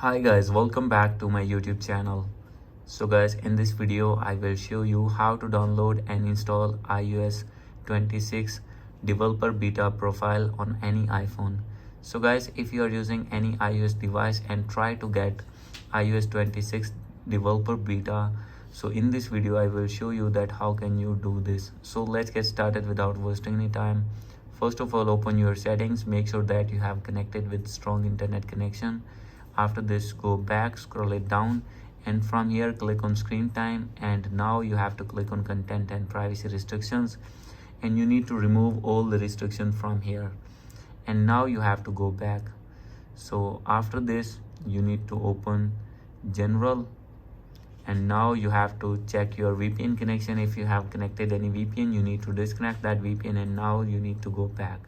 Hi guys, welcome back to my YouTube channel. So guys, in this video I will show you how to download and install iOS 26 developer beta profile on any iPhone. So guys, if you are using any iOS device and try to get iOS 26 developer beta, so in this video I will show you that how can you do this. So let's get started without wasting any time. First of all, open your settings, make sure that you have connected with strong internet connection. After this, go back, scroll it down, and from here click on screen time, and now you have to click on content and privacy restrictions, and you need to remove all the restrictions from here. And now you have to go back. So after this you need to open general, and now you have to check your VPN connection. If you have connected any VPN, you need to disconnect that VPN, and now you need to go back.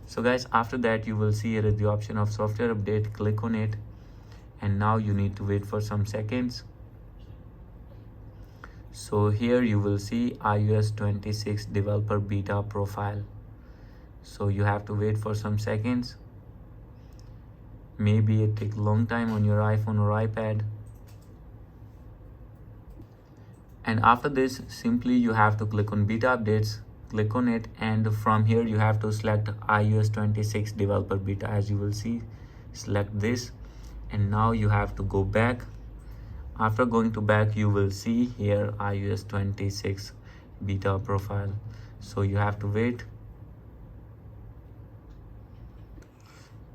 So guys, after that you will see here is the option of software update. Click on it, and now you need to wait for some seconds. So here you will see iOS 26 developer beta profile. So you have to wait for some seconds. Maybe it takes a long time on your iPhone or iPad. And after this, simply you have to click on beta updates. Click on it, and from here you have to select iOS 26 developer beta. As you will see, select this, and now you have to go back. After going to back, you will see here iOS 26 beta profile. So you have to wait.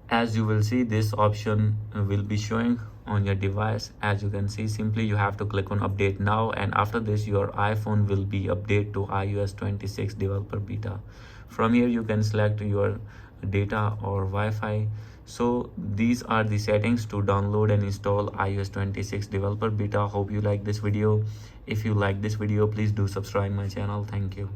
As you will see, this option will be showing on your device. As you can see, simply you have to click on update now, and after this your iPhone will be updated to iOS 26 developer beta. From here you can select your data or Wi-Fi. So these are the settings to download and install iOS 26 developer beta. Hope you like this video. If you like this video, please do subscribe my channel. Thank you.